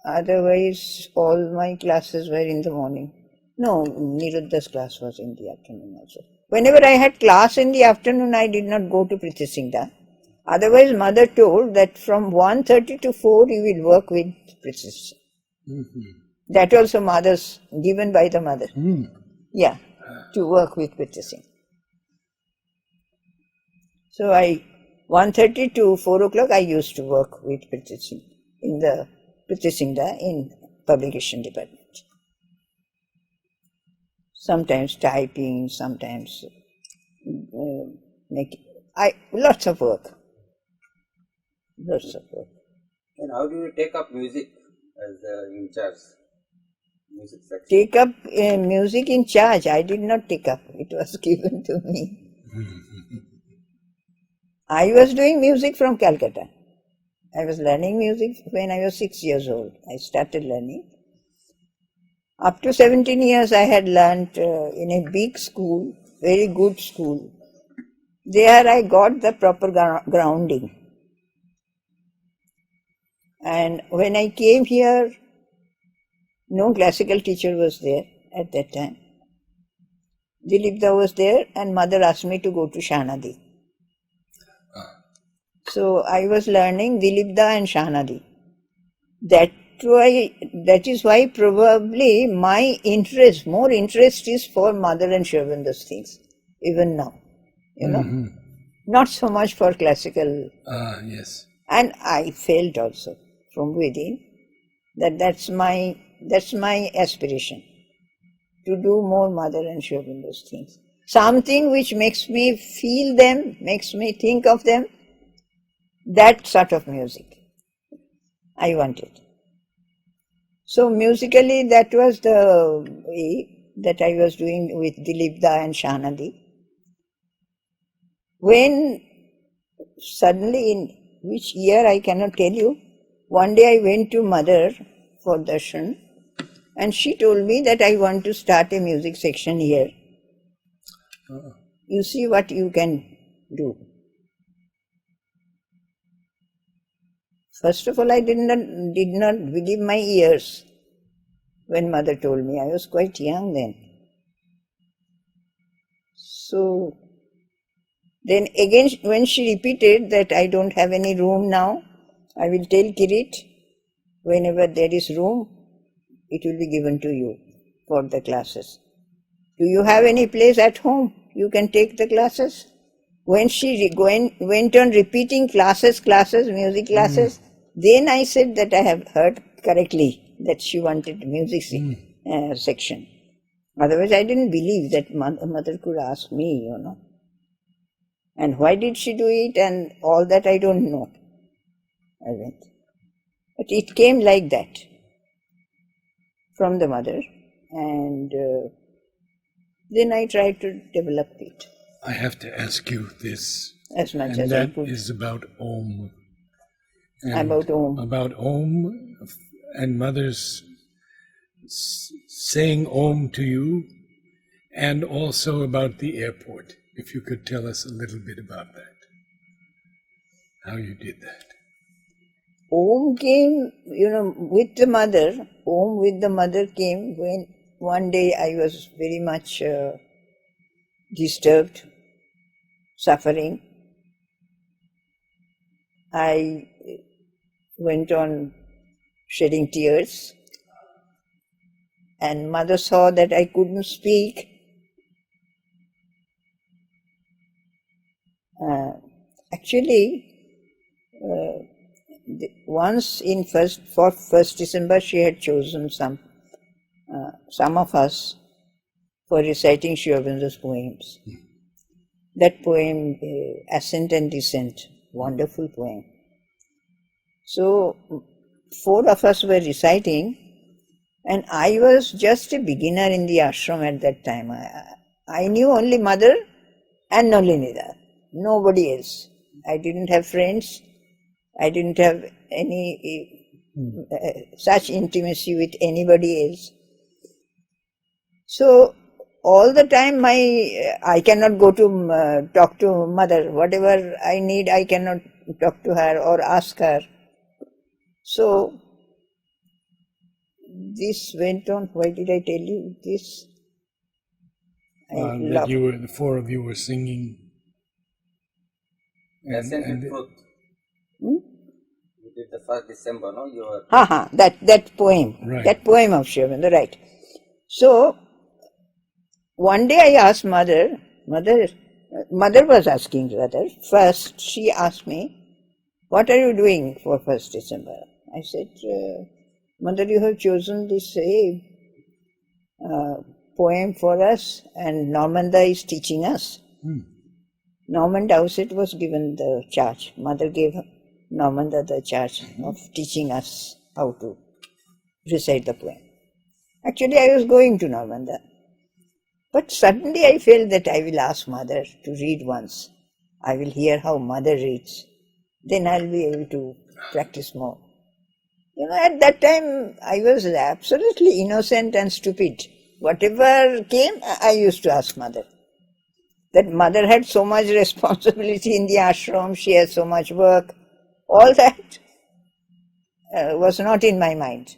Otherwise, all my classes were in the morning. No, Niruddha's class was in the afternoon also. Whenever I had class in the afternoon, I did not go to Pritisingda. Otherwise, mother told that from 1:30 to 4 you will work with Pritisingda. That also mother's, given by the mother. Yeah, to work with Pritisingda. So 1:30 to 4 o'clock I used to work with Pritisingda in the Pritisingda in publication department. Sometimes typing, sometimes making, lots of work. Lots of work. And how do you take up music as in charge? Music section. Take up music in charge. I did not take up. It was given to me. I was doing music from Calcutta. I was learning music when I was 6 years old. I started learning. Up to 17 years I had learnt in a big school, very good school. There I got the proper grounding. And when I came here, no classical teacher was there at that time. Dilipda was there and mother asked me to go to Shahnadi. So I was learning Dilipda and Shahnadi. That is why probably my interest, more interest is for mother and Shri Aurobindo's things, even now, you know. Not so much for classical. Yes. And I felt also from within that that's my aspiration, to do more mother and Shri Aurobindo's things. Something which makes me feel them, makes me think of them, that sort of music I wanted. So musically that was the way that I was doing with Dilipda and Shahnadi. When suddenly, in which year I cannot tell you, one day I went to mother for darshan and she told me that I want to start a music section here. You see what you can do. First of all, I did not believe my ears when mother told me. I was quite young then. So then again, when she repeated that I don't have any room now, I will tell Kirit, whenever there is room, it will be given to you for the classes. Do you have any place at home? You can take the classes. When she went on repeating classes, music classes, then I said that I have heard correctly that she wanted music section. Otherwise, I didn't believe that mother could ask me, you know. And why did she do it and all that I don't know. I went. But it came like that from the mother, and then I tried to develop it. I have to ask you this. As much and as I could. that is about Om. About Om. About Om and mother's saying Om to you, and also about the airport. If you could tell us a little bit about that, how you did that. Om came, with the mother. Om with the mother came when one day I was very much disturbed, suffering. I went on shedding tears, and mother saw that I couldn't speak. Once for 1st December, she had chosen some of us for reciting Shri Aurobindo's poems. that poem, Ascent and Descent, wonderful poem. So, 4 of us were reciting, and I was just a beginner in the ashram at that time. I knew only mother and Nalinida, nobody else. I didn't have friends, I didn't have any such intimacy with anybody else. So, all the time I cannot go to talk to mother. Whatever I need, I cannot talk to her or ask her. So, this went on. Why did I tell you this? That the 4 of you were singing. Ascent and Truth. You did the 1st December, no? You were... that poem. Right. That poem of Shri Aurobindo, right. So, one day I asked mother was asking rather, first she asked me, what are you doing for 1st December? I said, Mother, you have chosen this poem for us and Normanda is teaching us. Norman Dowsett was given the charge. Mother gave Normanda the charge of teaching us how to recite the poem. Actually, I was going to Normanda. But suddenly I felt that I will ask Mother to read once. I will hear how Mother reads. Then I'll be able to practice more. At that time I was absolutely innocent and stupid. Whatever came, I used to ask Mother. That Mother had so much responsibility in the ashram, she has so much work. All that was not in my mind.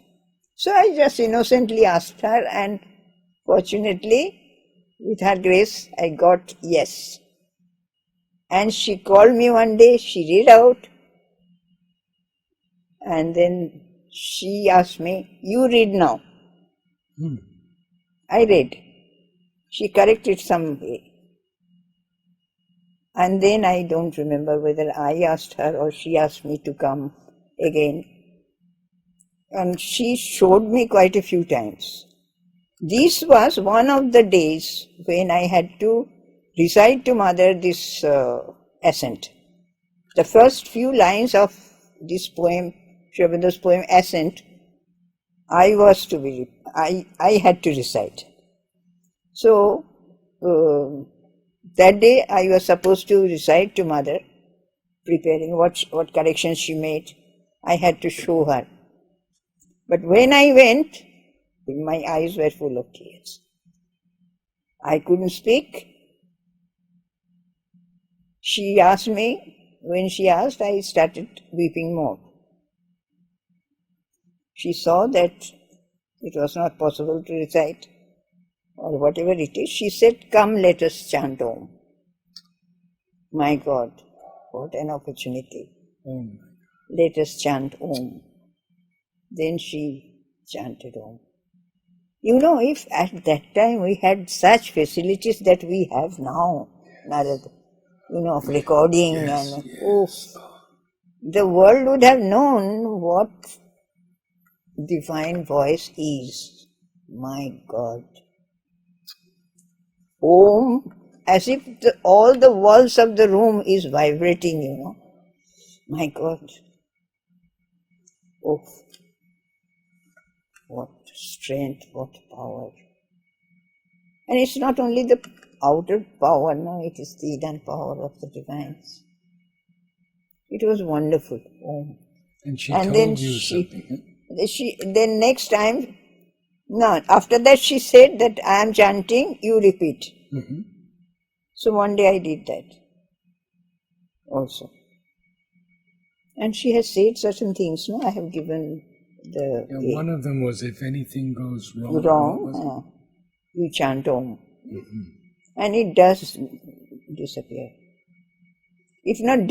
So I just innocently asked her, and fortunately, with her grace, I got yes. And she called me one day, she read out, and then she asked me, you read now. I read. She corrected some way. And then I don't remember whether I asked her or she asked me to come again. And she showed me quite a few times. This was one of the days when I had to recite to Mother this Ascent. The first few lines of this poem, Shri Aurobindo's poem Ascent, I had to recite. So, that day I was supposed to recite to Mother, preparing what corrections she made. I had to show her. But when I went, my eyes were full of tears. I couldn't speak. She asked me, when she asked, I started weeping more. She saw that it was not possible to recite, or whatever it is. She said, come, let us chant Om. My God, what an opportunity. Let us chant Om. Then she chanted Om. If at that time we had such facilities that we have now, Narad, of recording the world would have known what divine voice is. My God. Om, as if all the walls of the room is vibrating, My God. Oh, what strength, what power. And it's not only the outer power, no, it is the hidden power of the divines. It was wonderful. Om. And she told you something. Then next time, no, after that she said that I am chanting, you repeat. So one day I did that also. And she has said certain things, no? I have given the... one of them was, if anything goes wrong, you chant Om. And it does disappear. If not,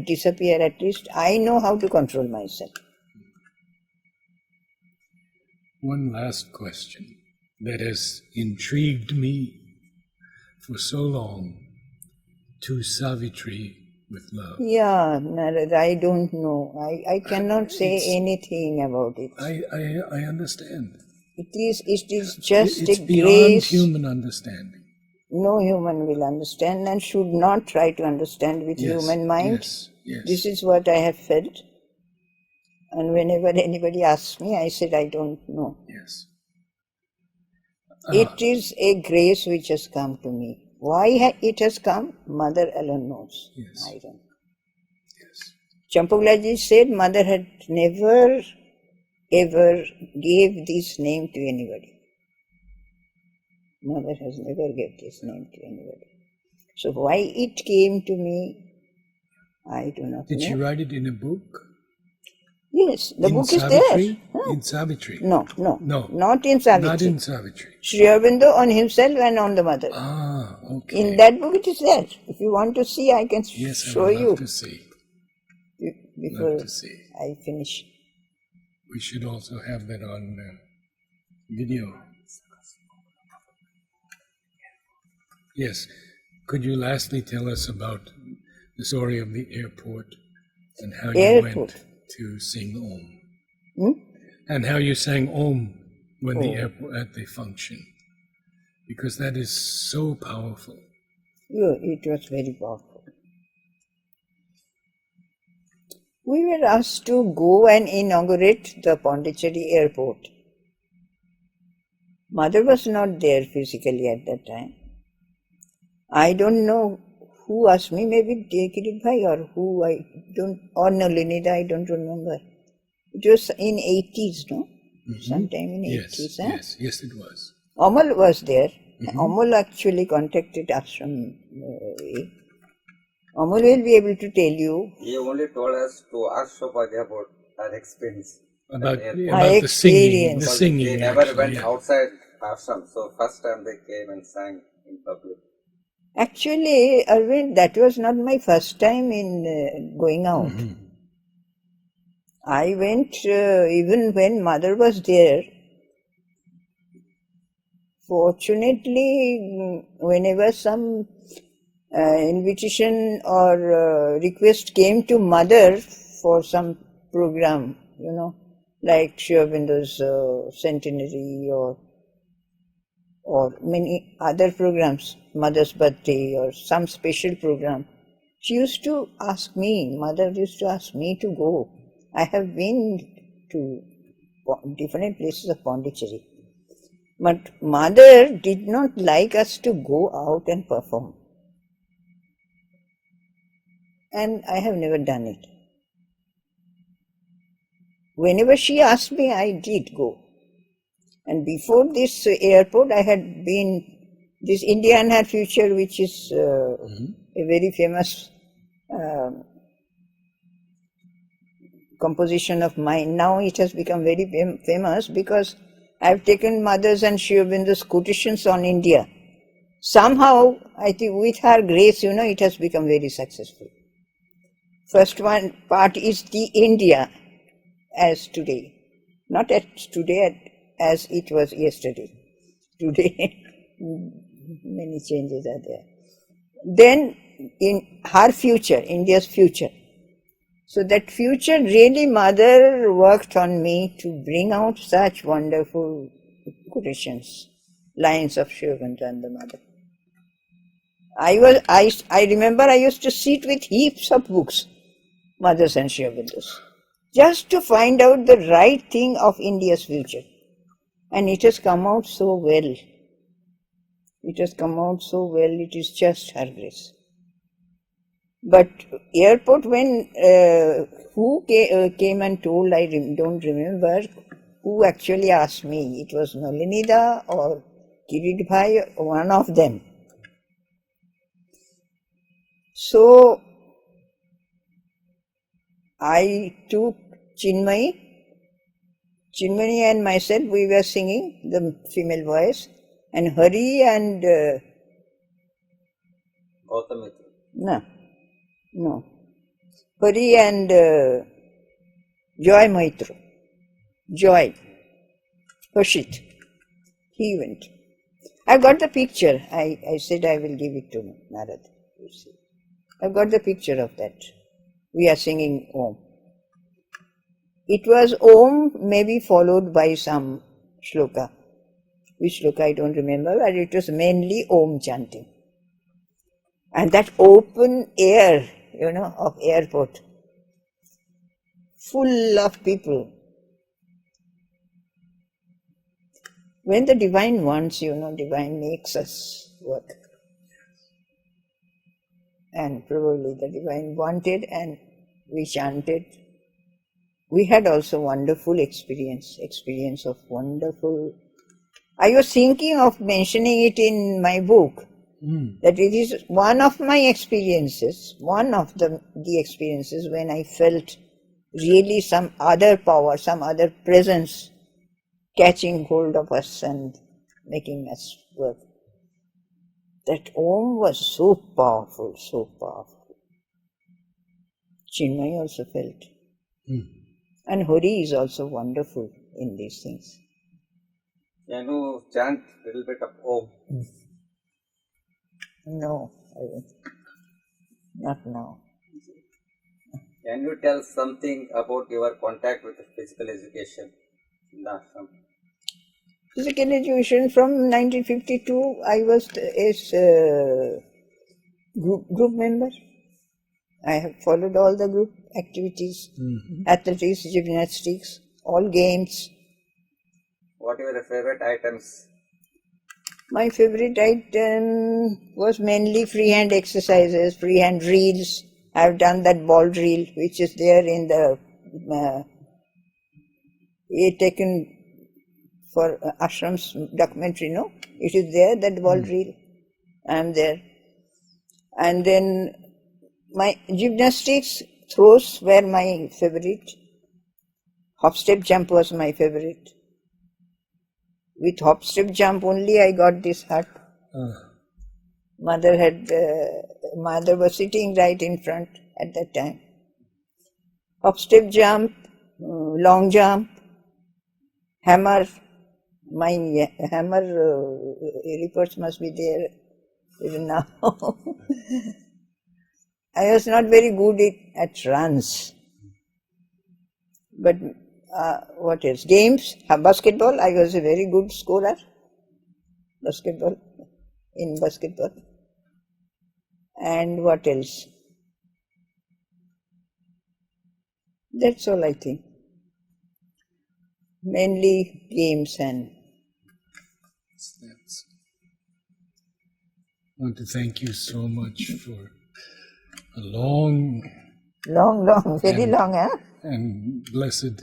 disappear, at least I know how to control myself. One last question that has intrigued me for so long. To Savitri with love. Yeah, Narad, I don't know. I cannot say anything about it. I understand. It is just it's a beyond grace. human understanding. no human will understand and should not try to understand with Yes, human mind. yes, yes. This is what I have felt. And whenever anybody asks me, I said, I don't know. Yes. It is a grace which has come to me. Why it has come, Mother alone knows. Yes. I don't know. Yes. Champaglaji said Mother had never ever gave this name to anybody. Mother has never gave this name to anybody. So why it came to me, I do not Did know. she write it in a book? Yes, the In book Savitri? is there. Huh? In Savitri? No, No. not in Savitri. Not in Savitri. Sri Aurobindo on himself and on the Mother. Ah, okay. In that book it is there. If you want to see, I can Yes, show I would you love to see. before Love to see. I finish. We should also have that on video. Yes. Could you lastly tell us about the story of the airport and how you went to sing Om? And how you sang Om when the airport at the function, because that is so powerful. Yeah, it was very powerful. We were asked to go and inaugurate the Pondicherry airport. Mother was not there physically at that time. I don't know who asked me, maybe Kirit Bhai or who, I don't, or Nalinida, I don't remember. It was in 80s, no? Sometime in 80s. Yes, it was. Amal was there. Amal actually contacted us from Amal will be able to tell you. He only told us to ask Shobha about her experience. About the singing. The singing. They never went outside ashram, so first time they came and sang in public. Actually, Arvind, that was not my first time in going out. I went even when Mother was there. Fortunately, whenever some invitation or request came to Mother for some program, like Sri Aurobindo's centenary or many other programs, Mother's birthday or some special program, she used to ask me, Mother used to ask me to go. I have been to different places of Pondicherry. But Mother did not like us to go out and perform. And I have never done it. Whenever she asked me, I did go. And before this airport, I had been this India and Her Future, which is a very famous composition of mine. Now it has become very famous because I have taken Mother's and Sri Aurobindo's quotations on India. Somehow, I think with her grace, it has become very successful. First one part is the India as today, not as today as it was yesterday. Today, many changes are there. Then in her future, India's future. So that future, really Mother worked on me to bring out such wonderful quotations, lines of Sri Aurobindo and the Mother. I remember I used to sit with heaps of books, Mother's and Sri Aurobindo's, just to find out the right thing of India's future. And it has come out so well. It has come out so well, it is just her grace. But airport, when who came and told, I don't remember who actually asked me. It was Nalinida or Kirit Bhai, one of them. So I took Chinmay and myself, we were singing, the female voice, and Hari and No. Hari and Joy Mitra. Joy. Harshit. He went. I got the picture. I said I will give it to Narad. I've got the picture of that. We are singing Om. It was Om, maybe followed by some shloka. which look I don't remember, but it was mainly Om chanting. And that open air, of airport, full of people. When the divine wants, divine makes us work. And probably the divine wanted and we chanted. We had also wonderful experience of wonderful. I was thinking of mentioning it in my book, that it is one of my experiences, one of the experiences when I felt really some other power, some other presence catching hold of us and making us work. That Om was so powerful, so powerful. Chinmay also felt. And Hari is also wonderful in these things. Can you chant a little bit of Om? No, I won't. Not now. Can you tell something about your contact with physical education in the ashram? Physical education from 1952, I was a group member. I have followed all the group activities, athletics, gymnastics, all games. What are your favorite items? My favorite item was mainly freehand exercises, freehand reels. I have done that ball reel, which is there in the taken for Ashram's documentary, no? It is there, that ball reel. I am there. And then my gymnastics throws were my favorite. Hop step jump was my favorite. With hop step jump only I got this heart. Mother was sitting right in front at that time. Hop step jump, long jump, hammer. My hammer reports must be there even now. I was not very good at runs. But what else? Games, basketball, I was a very good scorer. In basketball. And what else? That's all I think. Mainly games and... I want to thank you so much for a long, very long, huh? and blessed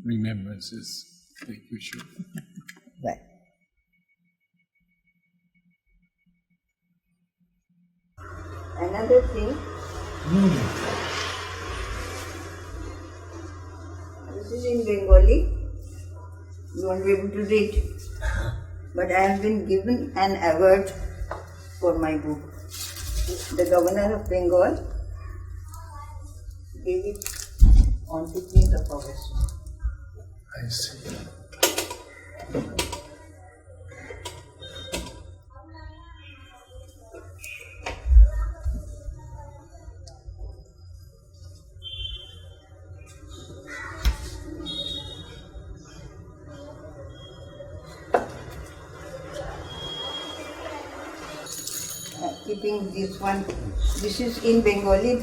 remembrances. Thank you, Shobha. Right. Another thing, this is in Bengali, you won't be able to read, but I have been given an award for my book. The Governor of Bengal gave it on 15th of August. I see. Keeping this one, this is in Bengali,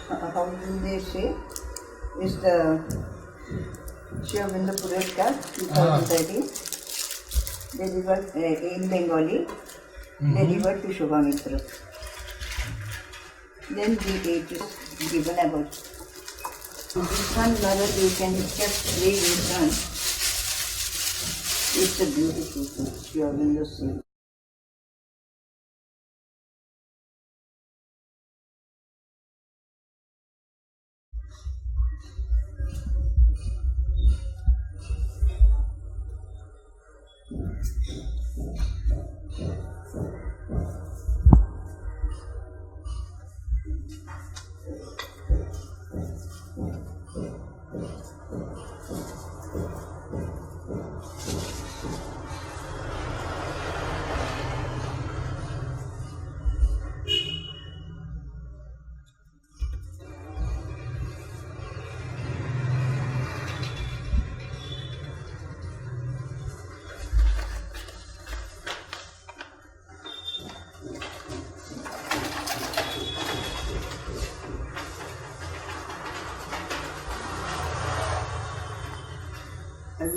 how do they say, is the Shobha Puraskar 2013, delivered in Bengali, delivered to Shobha Mitra. Then it is given about. This one, mother, you can just read this one. It's a beautiful thing, you are in the sea.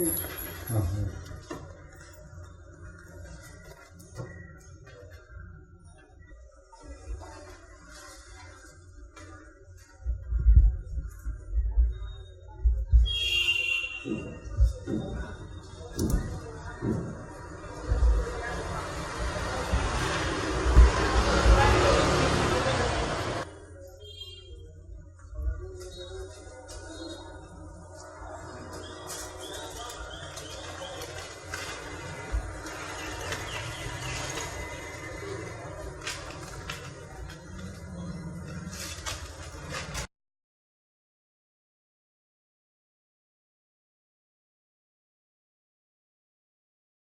Uh-huh.